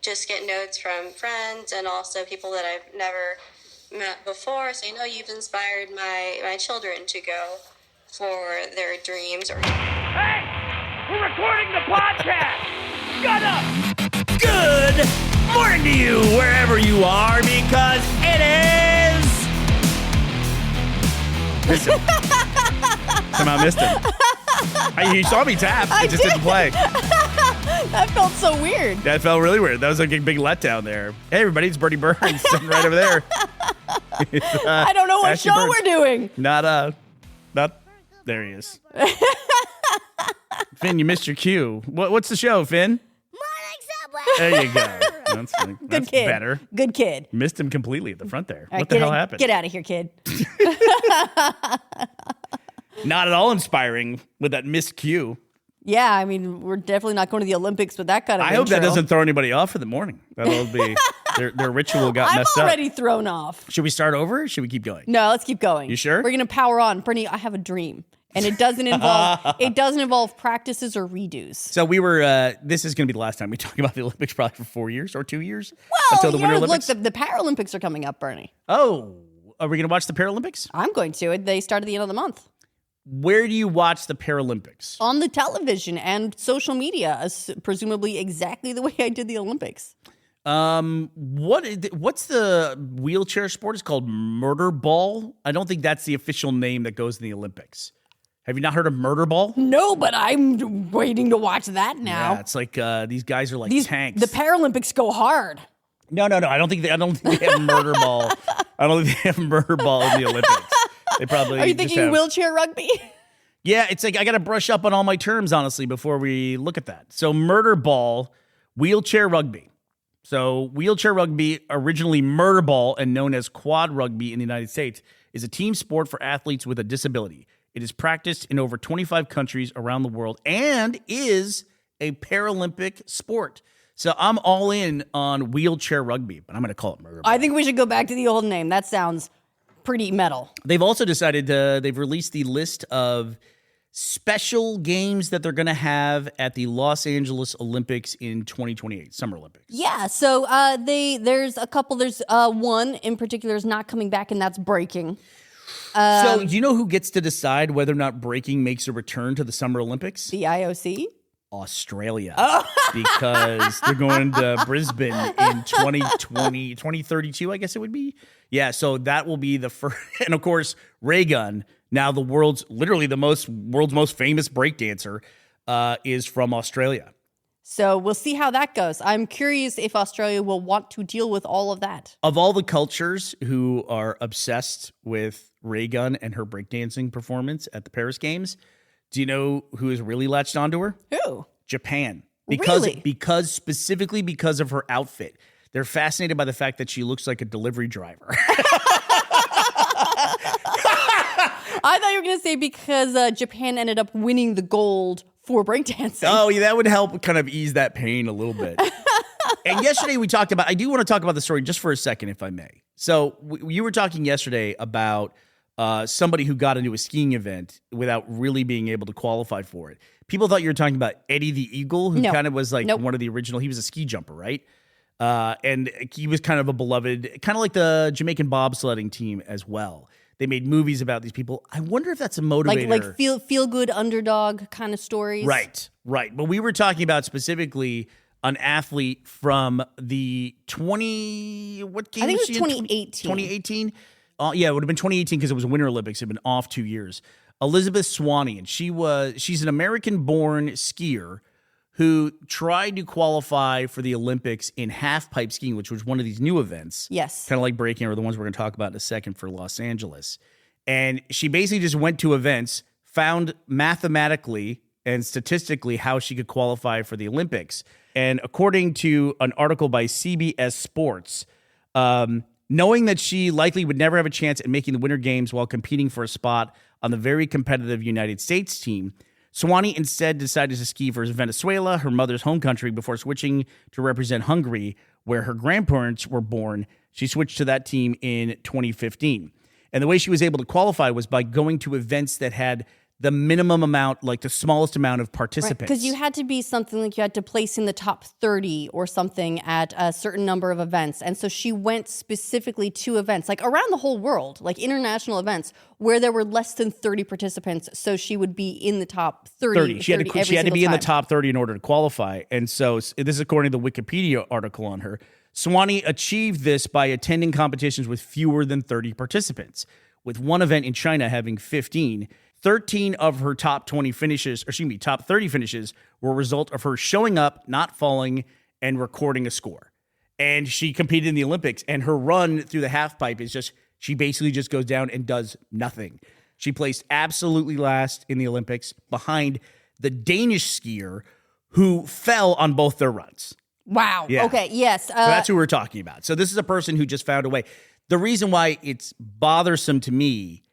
just get notes from friends and also people that I've never met before. So you've inspired my children to go for their dreams. Hey! We're recording the podcast! Shut up! Good morning to you, wherever you are, because it is... Missed him. Somehow missed him. You saw me tap. It just didn't play. That felt so weird. That felt really weird. That was like a big letdown there. Hey, everybody, it's Bertie Burns sitting right over there. I don't know what Ashley show Burns. we're doing. Not, there he is. Finn, you missed your cue. What's the show, Finn? Morning Subway! There you go. That's Good kid. better. Good kid. Missed him completely at the front there. All right, What the hell happened? Get out of here, kid. Not at all inspiring with that missed cue. Yeah, I mean, we're definitely not going to the Olympics with that kind of I hope that intro. doesn't throw anybody off for the morning. That'll be their ritual got I'm messed already up. thrown off. Should we start over? Or should we keep going? No, let's keep going. You sure? We're going to power on. Brittany, I have a dream. And it doesn't involve practices or redos. So we were. This is going to be the last time we talk about the Olympics, probably for 4 years or 2 years until the Winter Olympics. Look, the Paralympics are coming up, Bernie. Oh, are we going to watch the Paralympics? I'm going to. They start at the end of the month. Where do you watch the Paralympics? On the television and social media, presumably exactly the way I did the Olympics. What's the wheelchair sport? It's called murder ball. I don't think that's the official name that goes in the Olympics. Have you not heard of murder ball? No, but I'm waiting to watch that now. Yeah, it's like these guys are like tanks. The Paralympics go hard. No. I don't think they have murder ball. I don't think they have murder ball in the Olympics. They probably. Are you just thinking have, wheelchair rugby? Yeah, it's like I got to brush up on all my terms honestly before we look at that. So murder ball, wheelchair rugby. So wheelchair rugby, originally murder ball and known as quad rugby in the United States, is a team sport for athletes with a disability. It is practiced in over 25 countries around the world and is a Paralympic sport. So I'm all in on wheelchair rugby, but I'm going to call it murder ball. I think we should go back to the old name. That sounds pretty metal. They've also decided they've released the list of special games that they're going to have at the Los Angeles Olympics in 2028, Summer Olympics. Yeah, so there's a couple. There's one in particular is not coming back, and that's breaking. So do you know who gets to decide whether or not breaking makes a return to the Summer Olympics? The IOC? Australia. Because they're going to Brisbane in 2032, I guess it would be. Yeah, so that will be the first. And of course, Ray Gun, now the world's most famous breakdancer, is from Australia. So we'll see how that goes. I'm curious if Australia will want to deal with all of that. Of all the cultures who are obsessed with Ray Gun and her breakdancing performance at the Paris Games, do you know who is really latched onto her? Who? Japan. Really? Specifically because of her outfit. They're fascinated by the fact that she looks like a delivery driver. I thought you were going to say because Japan ended up winning the gold for breakdancing. Oh, yeah, that would help kind of ease that pain a little bit. And yesterday we talked about, I do want to talk about the story just for a second, if I may. So you were talking yesterday about somebody who got into a skiing event without really being able to qualify for it. People thought you were talking about Eddie the Eagle, who kind of was like one of the original, he was a ski jumper, right? And he was kind of a beloved, kind of like the Jamaican bobsledding team as well. They made movies about these people. I wonder if that's a motivator. Like feel good underdog kind of stories. Right. But we were talking about specifically an athlete from the what game? I think was it she was in? 2018. 2018? Yeah, it would have been 2018 because it was Winter Olympics. It had been off 2 years. Elizabeth Swanee, and she's an American-born skier who tried to qualify for the Olympics in half-pipe skiing, which was one of these new events. Yes. Kind of like breaking, or the ones we're going to talk about in a second for Los Angeles. And she basically just went to events, found mathematically and statistically how she could qualify for the Olympics. And according to an article by CBS Sports, knowing that she likely would never have a chance at making the Winter Games while competing for a spot on the very competitive United States team, Swanee instead decided to ski for Venezuela, her mother's home country, before switching to represent Hungary, where her grandparents were born. She switched to that team in 2015. And the way she was able to qualify was by going to events that had the minimum amount, like the smallest amount of participants. Because you had to be something like you had to place in the top 30 or something at a certain number of events. And so she went specifically to events, like around the whole world, like international events, where there were less than 30 participants. So she would be in the top 30. She had to every be in the single time. top 30 in order to qualify. And so this is according to the Wikipedia article on her. Swanee achieved this by attending competitions with fewer than 30 participants, with one event in China having 15. 13 of her top 30 finishes were a result of her showing up, not falling, and recording a score. And she competed in the Olympics, and her run through the half pipe is just, she basically just goes down and does nothing. She placed absolutely last in the Olympics behind the Danish skier who fell on both their runs. Wow. Yeah. Okay. Yes. So that's who we're talking about. So this is a person who just found a way. The reason why it's bothersome to me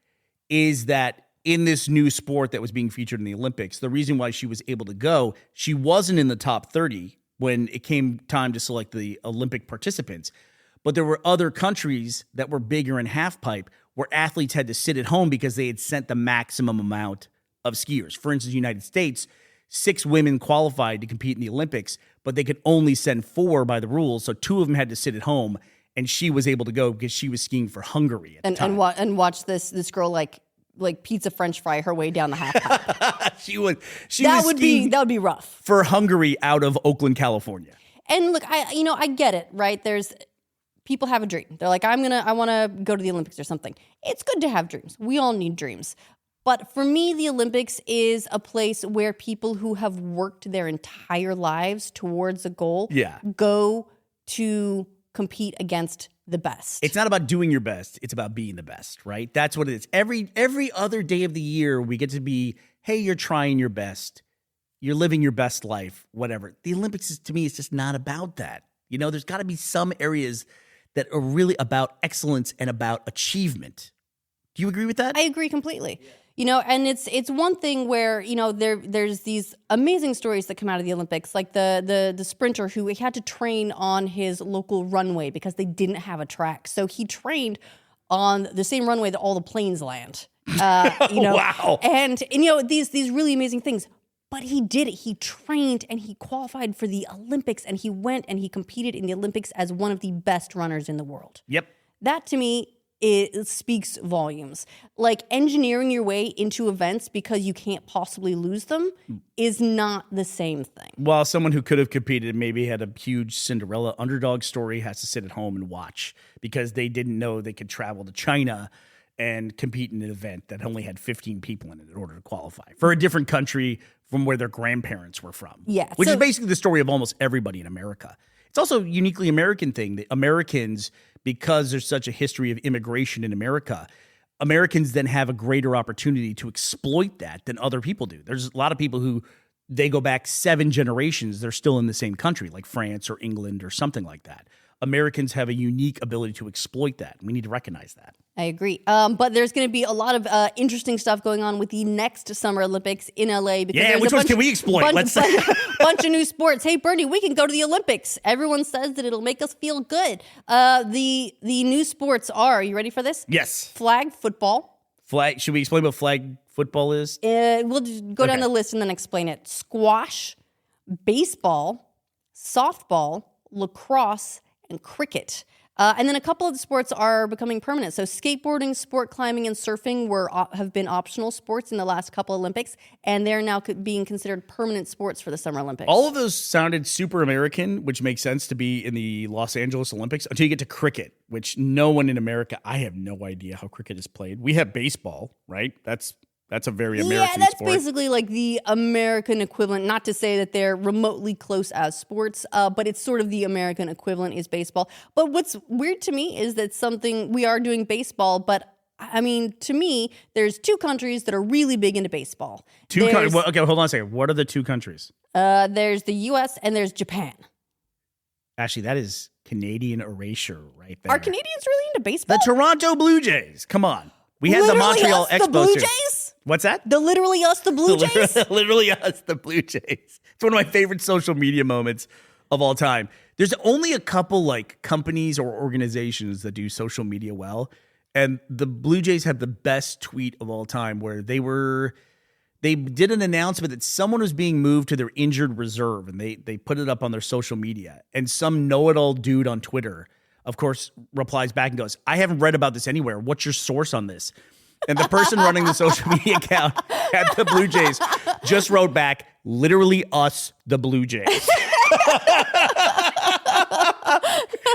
is that in this new sport that was being featured in the Olympics, the reason why she was able to go, she wasn't in the top 30 when it came time to select the Olympic participants. But there were other countries that were bigger in halfpipe where athletes had to sit at home because they had sent the maximum amount of skiers. For instance, United States, 6 women qualified to compete in the Olympics, but they could only send 4 by the rules. So 2 of them had to sit at home, and she was able to go because she was skiing for Hungary at the time. And watch this girl like pizza French fry her way down the half pipe. She would that would be rough for Hungary out of Oakland, California. And look, I get it, right? There's people have a dream. They're like, I want to go to the Olympics or something. It's good to have dreams. We all need dreams. But for me, the Olympics is a place where people who have worked their entire lives towards a goal go to compete against the best. It's not about doing your best. It's about being the best, right? That's what it is. Every other day of the year, we get to be, hey, you're trying your best. You're living your best life, whatever. The Olympics, to me, is just not about that. You know, there's got to be some areas that are really about excellence and about achievement. Do you agree with that? I agree completely. And it's one thing where, there's these amazing stories that come out of the Olympics, like the sprinter who had to train on his local runway because they didn't have a track. So he trained on the same runway that all the planes land. Wow. And these really amazing things. But he did it. He trained and he qualified for the Olympics, and he went and he competed in the Olympics as one of the best runners in the world. Yep. That to me, it speaks volumes. Like engineering your way into events because you can't possibly lose them is not the same thing. Well, someone who could have competed and maybe had a huge Cinderella underdog story has to sit at home and watch because they didn't know they could travel to China and compete in an event that only had 15 people in it in order to qualify for a different country from where their grandparents were from. Yeah. Which is basically the story of almost everybody in America. It's also a uniquely American thing that Americans, because there's such a history of immigration in America, Americans then have a greater opportunity to exploit that than other people do. There's a lot of people who they go back 7 generations, they're still in the same country, like France or England or something like that. Americans have a unique ability to exploit that. We need to recognize that. I agree. But there's going to be a lot of interesting stuff going on with the next Summer Olympics in LA. Because which ones can we exploit? Bunch of new sports. Hey, Bernie, we can go to the Olympics. Everyone says that it'll make us feel good. The new sports are you ready for this? Yes. Flag football. Should we explain what flag football is? We'll just go down the list and then explain it. Squash, baseball, softball, lacrosse, and cricket. And then a couple of the sports are becoming permanent. So skateboarding, sport climbing, and surfing have been optional sports in the last couple Olympics, and they're now being considered permanent sports for the Summer Olympics. All of those sounded super American, which makes sense to be in the Los Angeles Olympics, until you get to cricket, which no one in America, I have no idea how cricket is played. We have baseball, right? That's a very American sport. Yeah, that's basically like the American equivalent. Not to say that they're remotely close as sports, but it's sort of the American equivalent is baseball. But what's weird to me is that we are doing baseball, but I mean, to me, there's 2 countries that are really big into baseball. Okay, hold on a second. What are the 2 countries? There's the U.S. and there's Japan. Actually, that is Canadian erasure right there. Are Canadians really into baseball? The Toronto Blue Jays. Come on. We had Literally the Montreal us, Expos. the Blue too. Jays? What's that? Literally us, the Blue Jays? Literally us, the Blue Jays. It's one of my favorite social media moments of all time. There's only a couple like companies or organizations that do social media well. And the Blue Jays had the best tweet of all time where they were they did an announcement that someone was being moved to their injured reserve, and they put it up on their social media. And some know-it-all dude on Twitter, of course, replies back and goes, I haven't read about this anywhere. What's your source on this? And the person running the social media account at the Blue Jays just wrote back, literally us, the Blue Jays.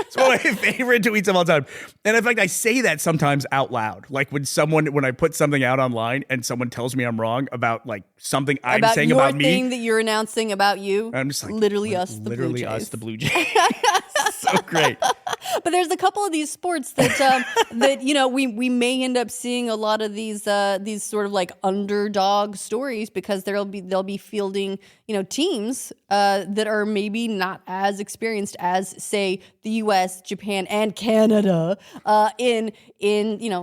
It's one of my favorite tweets of all time. And in fact, I say that sometimes out loud. Like when I put something out online and someone tells me I'm wrong about like something I'm saying about me. Your thing that you're announcing about you. I'm just like, literally us, the Blue Jays. Literally us, the Blue Jays. So great. But there's a couple of these sports that that we may end up seeing a lot of these sort of like underdog stories because they'll be fielding teams that are maybe not as experienced as say the U.S., Japan, and Canada. In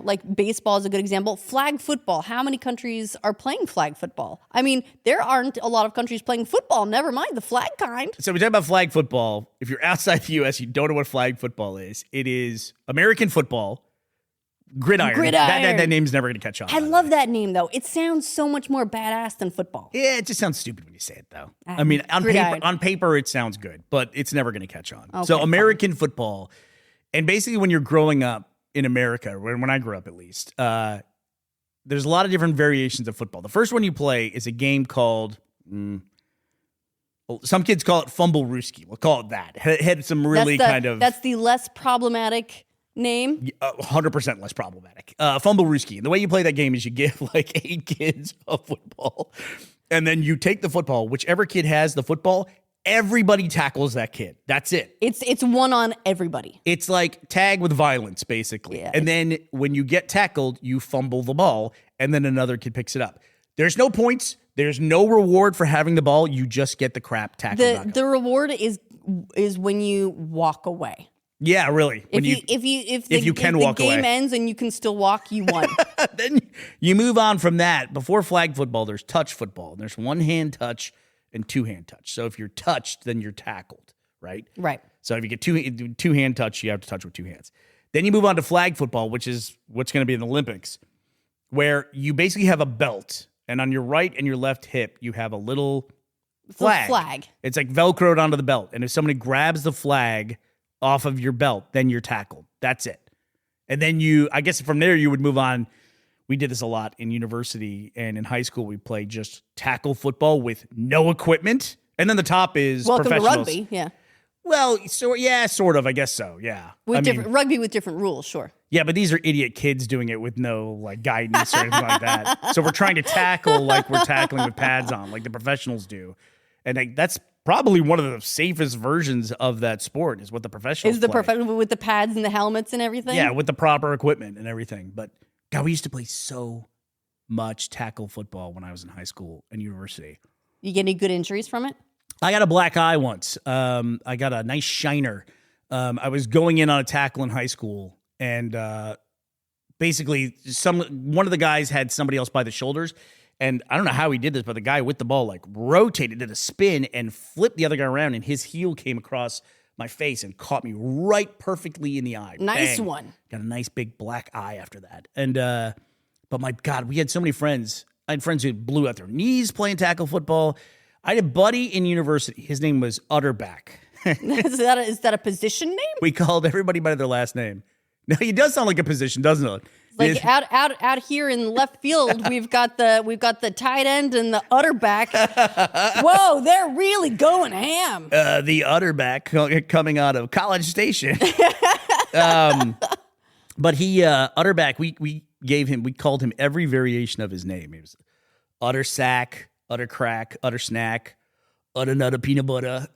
like baseball is a good example. Flag football. How many countries are playing flag football? I mean, there aren't a lot of countries playing football. Never mind the flag kind. So we talk about flag football. If you're outside the U.S., you don't know what flag football is. It is American football. Gridiron. That name's never going to catch on. I love that name, though. It sounds so much more badass than football. Yeah, it just sounds stupid when you say it, though. I mean, on paper, it sounds good, but it's never going to catch on. Okay, so American football, and basically when you're growing up in America, when I grew up at least, there's a lot of different variations of football. The first one you play is a game called... some kids call it Fumble-Rooski. We'll call it that. It had some really That's the less problematic name? 100% less problematic. Fumble-Rooski. And the way you play that game is you give like 8 kids a football, and then you take the football. Whichever kid has the football, everybody tackles that kid. That's it. It's one on everybody. It's like tag with violence, basically. Yeah, and then when you get tackled, you fumble the ball, and then another kid picks it up. There's no points. There's no reward for having the ball. You just get the crap tackled. The reward is when you walk away. Yeah, really. If the game ends and you can still walk, you won. Then you move on from that. Before flag football, there's touch football. There's one-hand touch and two-hand touch. So if you're touched, then you're tackled, right? Right. So if you get two-hand touch, you have to touch with 2 hands. Then you move on to flag football, which is what's going to be in the Olympics, where you basically have a belt, and on your right and your left hip, you have a little flag. It's like Velcroed onto the belt. And if somebody grabs the flag off of your belt, then you're tackled. That's it. And then I guess from there you would move on. We did this a lot in university and in high school. We played just tackle football with no equipment. And then the top is welcome professionals. To rugby, yeah. Well, so yeah, sort of, I guess so, yeah. Rugby with different rules, sure. Yeah, but these are idiot kids doing it with no like guidance or anything like that. So we're trying to tackle like we're tackling with pads on, like the professionals do. And that's probably one of the safest versions of that sport is what the professionals play. Professional with the pads and the helmets and everything? Yeah, with the proper equipment and everything. But God, we used to play so much tackle football when I was in high school and university. You get any good injuries from it? I got a black eye once. I got a nice shiner. I was going in on a tackle in high school, and basically one of the guys had somebody else by the shoulders. And I don't know how he did this, but the guy with the ball like rotated, did a spin, and flipped the other guy around, and his heel came across my face and caught me right perfectly in the eye. Nice Bang. one. Got a nice big black eye after that. And but my God, we had so many friends. I had friends who blew out their knees playing tackle football. I had a buddy in university. His name was Utterback. Is that a position name? We called everybody by their last name. Now, he does sound like a position, doesn't it? Like out here in left field, we've got the tight end and the Utterback. Whoa, they're really going ham. The Utterback coming out of College Station. But he Utterback, we called him every variation of his name. He was Utter Sack, Utter Crack, Utter Snack, Utter Nutter Peanut Butter.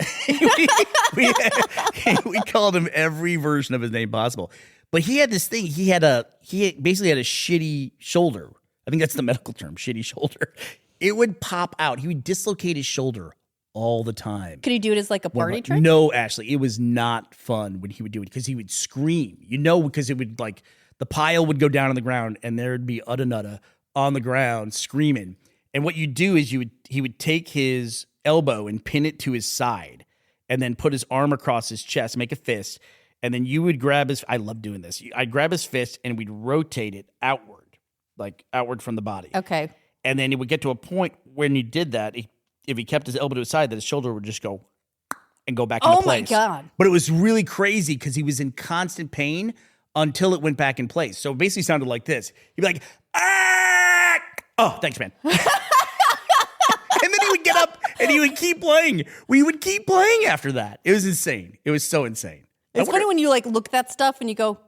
we called him every version of his name possible. But he had this thing. He basically had a shitty shoulder. I think that's the medical term, shitty shoulder. It would pop out. He would dislocate his shoulder all the time. Could he do it as like a party trick? No, Ashley, it was not fun when he would do it because he would scream. Because it would like the pile would go down on the ground and there'd be Utta Nutta on the ground screaming. And what you do is he would take his elbow and pin it to his side, and then put his arm across his chest, make a fist. And then you would grab I love doing this. I'd grab his fist and we'd rotate it outward from the body. Okay. And then it would get to a point when he did that, if he kept his elbow to his side, that his shoulder would just go and go back into Oh my place. God. But it was really crazy because he was in constant pain until it went back in place. So it basically sounded like this. He'd be like, ah! Oh, thanks, man. And then he would get up and he would keep playing. We would keep playing after that. It was insane. It was so insane. It's funny when you like look at that stuff and you go,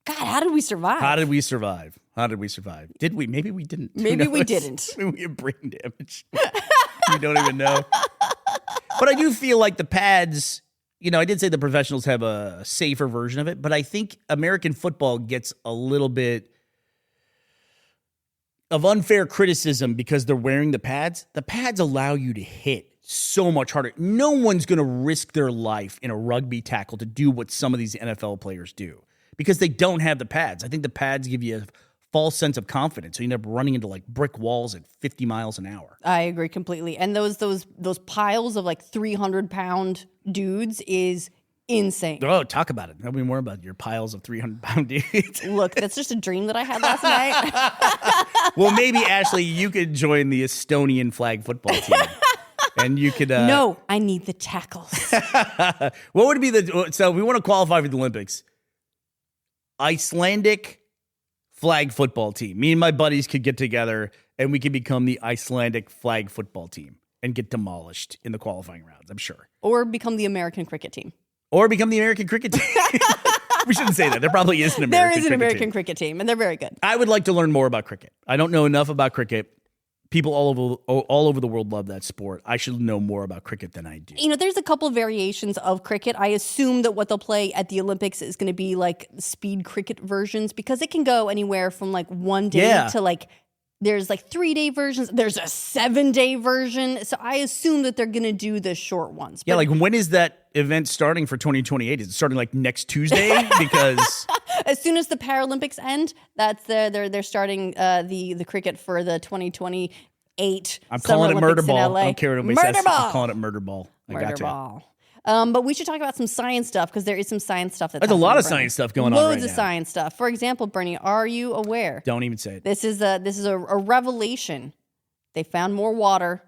God, how did we survive? How did we survive? How did we survive? Did we? Maybe we didn't. Who Maybe we knows? didn't. Maybe we have brain damage. We don't even know. But I do feel like the pads, I did say the professionals have a safer version of it, but I think American football gets a little bit of unfair criticism because they're wearing the pads. The pads allow you to hit so much harder. No one's going to risk their life in a rugby tackle to do what some of these NFL players do because they don't have the pads. I think the pads give you a false sense of confidence. So you end up running into like brick walls at 50 miles an hour. I agree completely. And those piles of like 300-pound dudes is insane. Oh, talk about it. Tell me more about your piles of 300-pound dudes. Look, that's just a dream that I had last night. Well, maybe, Ashley, you could join the Estonian flag football team. And you could... No, I need the tackles. What would be so we want to qualify for the Olympics. Icelandic flag football team. Me and my buddies could get together and we could become the Icelandic flag football team and get demolished in the qualifying rounds, I'm sure. Or become the American cricket team. Or become the American cricket team. We shouldn't say that. There probably is an American cricket team. There is an American cricket team, and they're very good. I would like to learn more about cricket. I don't know enough about cricket. People all over the world love that sport. I should know more about cricket than I do. There's a couple variations of cricket. I assume that what they'll play at the Olympics is going to be like speed cricket versions because it can go anywhere from like 1 day to like there's like 3-day versions. There's a 7-day version. So I assume that they're going to do the short ones. Yeah, like when is that event starting for 2028? Is it starting like next Tuesday? Because as soon as the Paralympics end, that's they're starting the cricket for the 2028. I'm calling it murder Olympics ball. in LA. I don't care what anybody Murder says. ball. I'm calling it murder ball. I Murder gotcha. ball. But we should talk about some science stuff because there is some science stuff that's There's a lot of happening, Bernie. science stuff going on right Loads of now. science stuff. For example, Bernie, are you aware? Don't even say it. This is a revelation. They found more water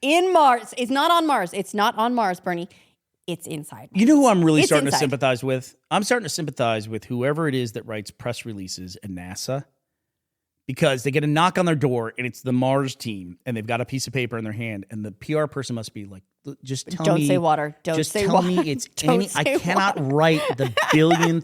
in Mars. It's not on Mars. It's not on Mars, Bernie. It's inside. You know who I'm really It's starting inside. to sympathize with? I'm starting to sympathize with whoever it is that writes press releases at NASA because they get a knock on their door and it's the Mars team and they've got a piece of paper in their hand and the PR person must be like, just tell me. Don't say water. Don't just say tell water. me it's Don't any. say I cannot water. write the billionth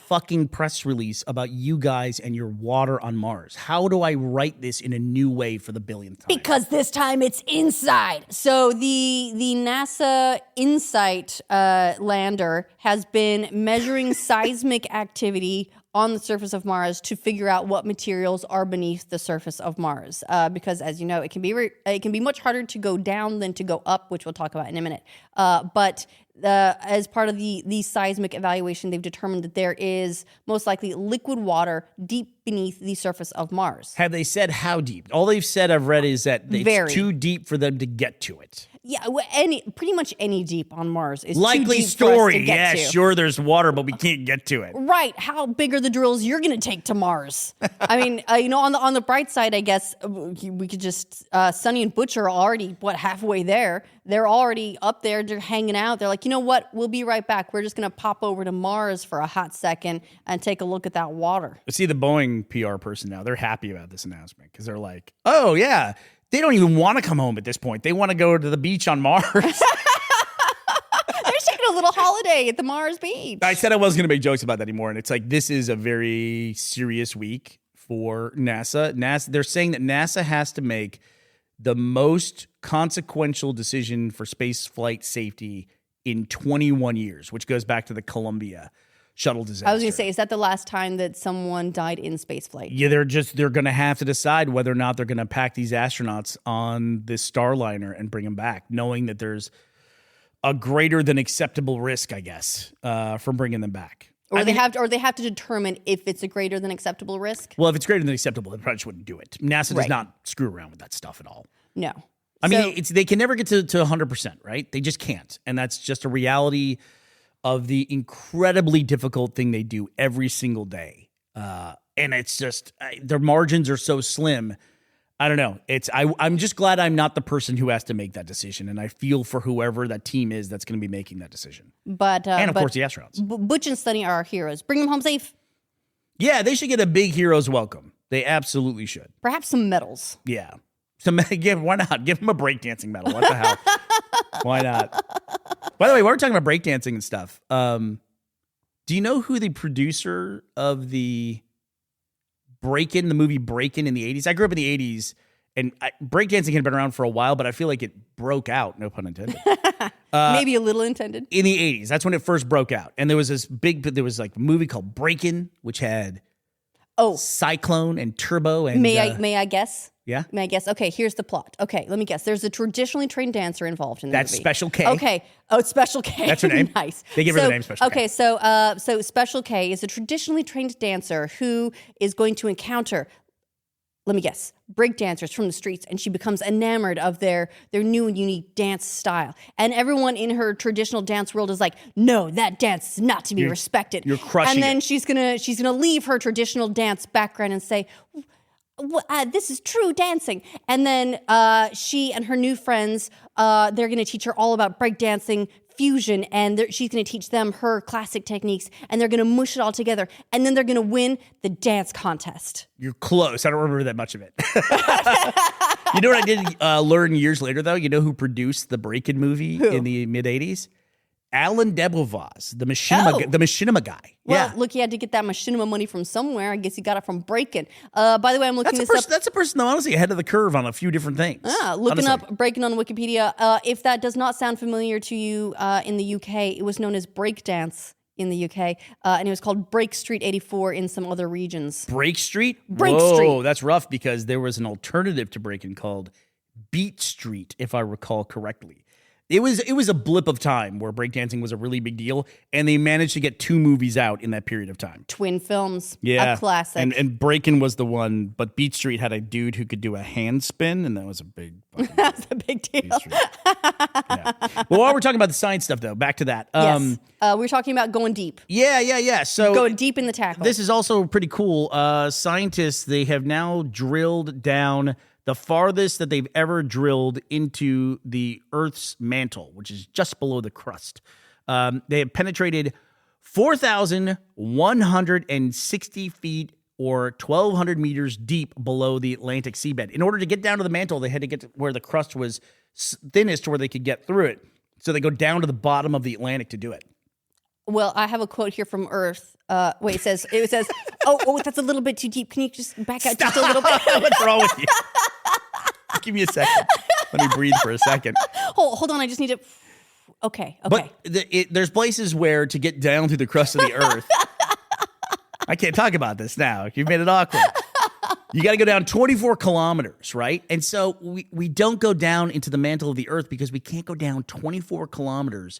fucking press release about you guys and your water on Mars. How do I write this in a new way for the billionth time? Because this time it's inside. So the NASA InSight lander has been measuring seismic activity on the surface of Mars to figure out what materials are beneath the surface of Mars. Because, as you know, it can be much harder to go down than to go up, which we'll talk about in a minute. But as part of the seismic evaluation, they've determined that there is most likely liquid water deep beneath the surface of Mars. Have they said how deep? All they've said I've read is that it's Very. too deep for them to get to it. Yeah, pretty much any deep on Mars is Likely too deep for us story. to get Yeah, to. sure, there's water, but we can't get to it. Right. How big are the drills you're going to take to Mars? I mean, on the bright side, I guess we could just Sonny and Butch are already halfway there. They're already up there. They're hanging out. They're like, you know what? We'll be right back. We're just going to pop over to Mars for a hot second and take a look at that water. But see, the Boeing PR person now, they're happy about this announcement because they're like, oh, yeah, they don't even want to come home at this point. They want to go to the beach on Mars. They're just taking a little holiday at the Mars beach. I said I wasn't going to make jokes about that anymore. And it's like, this is a very serious week for NASA. They're saying that NASA has to make the most consequential decision for space flight safety in 21 years, which goes back to the Columbia shuttle disaster. I was going to say, is that the last time that someone died in spaceflight? Yeah, they're going to have to decide whether or not they're going to pack these astronauts on this Starliner and bring them back, knowing that there's a greater than acceptable risk, I guess, from bringing them back. Or they have to determine if it's a greater than acceptable risk? Well, if it's greater than acceptable, they probably just wouldn't do it. NASA does Right. not screw around with that stuff at all. No. I mean, they can never get to 100%, right? They just can't. And that's just a reality of the incredibly difficult thing they do every single day. And it's just, their margins are so slim. I don't know. I'm just glad I'm not the person who has to make that decision, and I feel for whoever that team is that's going to be making that decision. But and of course the astronauts. Butch and Sunny are our heroes. Bring them home safe. Yeah, they should get a big hero's welcome. They absolutely should. Perhaps some medals. Yeah. Why not? Give them a breakdancing medal. What the hell? Why not? By the way, while we're talking about breakdancing and stuff, do you know who the producer of the movie Breakin' in the 80s? I grew up in the 80s, and breakdancing had been around for a while, but I feel like it broke out, no pun intended. Maybe a little intended. In the 80s, that's when it first broke out. And there was like a movie called Breakin', which had Cyclone and Turbo. And May I guess? Yeah. May I guess? Okay, here's the plot. Okay, let me guess. There's a traditionally trained dancer involved in the That's movie. Special K. Okay. Oh, it's Special K. That's her name. Nice. They give her the name Special K. Okay, so Special K is a traditionally trained dancer who is going to encounter, let me guess, break dancers from the streets, and she becomes enamored of their new and unique dance style. And everyone in her traditional dance world is like, no, that dance is not to be respected. You're crushing And then it. she's gonna leave her traditional dance background and say, this is true dancing. And then she and her new friends, they're going to teach her all about breakdancing fusion, and she's going to teach them her classic techniques, and they're going to mush it all together, and then they're going to win the dance contest. You're close. I don't remember that much of it. You know what I did learn years later, though? You know who produced the Breakin' movie in the mid-'80s? Alan Debelvoz, the machinima guy. Well, look, he had to get that machinima money from somewhere. I guess he got it from Breakin'. By the way, I'm looking this up. That's a person, honestly, ahead of the curve on a few different things. Looking up Breakin' on Wikipedia. If that does not sound familiar to you in the UK, it was known as breakdance in the UK, and it was called Break Street 84 in some other regions. Break Street? Break Whoa, Street. That's rough because there was an alternative to Breakin' called Beat Street, if I recall correctly. It was a blip of time where breakdancing was a really big deal, and they managed to get 2 movies out in that period of time. Twin films. Yeah. A classic. And Breakin' was the one, but Beat Street had a dude who could do a handspin, and that was a big fucking That's a big deal. Beat Street. Yeah. Well, while we're talking about the science stuff, though, back to that. Yes. We're talking about going deep. Yeah. So Going deep in the tackle. this is also pretty cool. Scientists, they have now drilled down the farthest that they've ever drilled into the Earth's mantle, which is just below the crust. They have penetrated 4,160 feet or 1,200 meters deep below the Atlantic seabed. In order to get down to the mantle, they had to get to where the crust was thinnest to where they could get through it. So they go down to the bottom of the Atlantic to do it. Well, I have a quote here from Earth. It says, oh, that's a little bit too deep. Can you just back out just a little bit? What's wrong with you? Give me a second. Let me breathe for a second. Hold on. I just need to. Okay. But there's places where to get down through the crust of the Earth. I can't talk about this now. You've made it awkward. You got to go down 24 kilometers, right? And so we don't go down into the mantle of the Earth because we can't go down 24 kilometers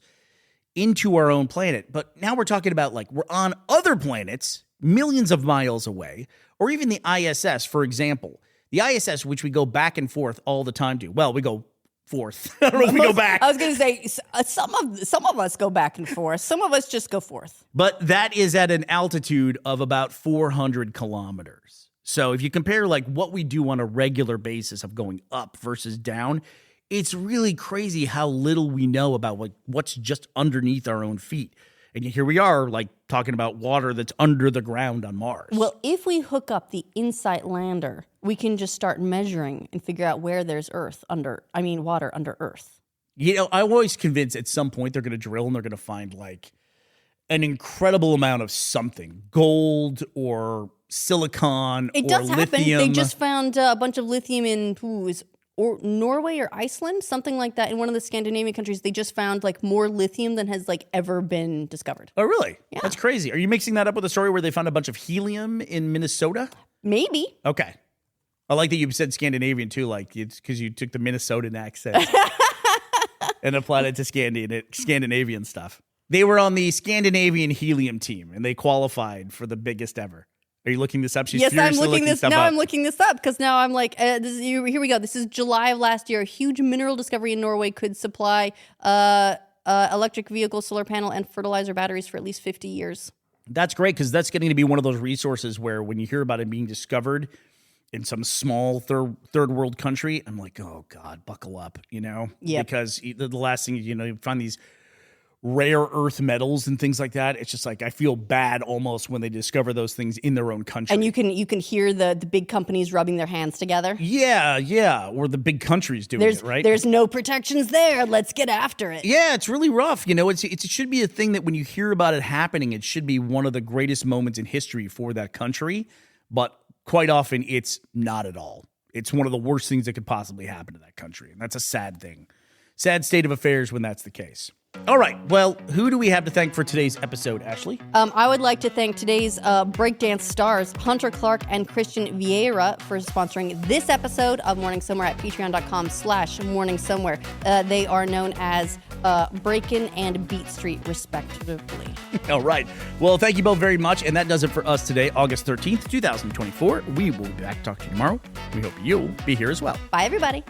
into our own planet. But now we're talking about like we're on other planets millions of miles away, or even the ISS, for example. The ISS, which we go back and forth all the time to. Well, we go forth. I don't know if we go back. I was going to say some of us go back and forth. Some of us just go forth. But that is at an altitude of about 400 kilometers. So if you compare like what we do on a regular basis of going up versus down, it's really crazy how little we know about like what's just underneath our own feet. And here we are like talking about water that's under the ground on Mars. Well, if we hook up the InSight lander, we can just start measuring and figure out where there's water under Earth. You know, I'm always convinced at some point they're going to drill and they're going to find like an incredible amount of something, gold or silicon It or does happen. lithium. They just found a bunch of lithium in Norway or Iceland, something like that. In one of the Scandinavian countries, they just found like more lithium than has like ever been discovered. Oh, really? Yeah. That's crazy. Are you mixing that up with a story where they found a bunch of helium in Minnesota? Maybe. Okay. I like that you said Scandinavian too, like it's because you took the Minnesotan accent and applied it to Scandinavian stuff. They were on the Scandinavian helium team and they qualified for the biggest ever. Are you looking this up? She's Yes, I'm furiously looking this. stuff Now up. I'm looking this up because now I'm like, here we go. This is July of last year. A huge mineral discovery in Norway could supply electric vehicle, solar panel, and fertilizer batteries for at least 50 years. That's great because that's getting to be one of those resources where when you hear about it being discovered, in some small third world country, I'm like, oh God, buckle up, Yep. because the last thing, you find these rare earth metals and things like that. It's just like, I feel bad almost when they discover those things in their own country. And you can hear the big companies rubbing their hands together. Yeah. Or the big countries doing it, right? There's no protections there. Let's get after it. Yeah, it's really rough. It should be a thing that when you hear about it happening, it should be one of the greatest moments in history for that country. But quite often, it's not at all. It's one of the worst things that could possibly happen to that country. And that's a sad thing. Sad state of affairs when that's the case. All right. Well, who do we have to thank for today's episode, Ashley? I would like to thank today's breakdance stars, Hunter Clark and Christian Vieira, for sponsoring this episode of Morning Somewhere at patreon.com/Morning Somewhere. They are known as Breakin' and Beat Street, respectively. All right. Well, thank you both very much. And that does it for us today, August 13th, 2024. We will be back to talk to you tomorrow. We hope you'll be here as well. Bye, everybody.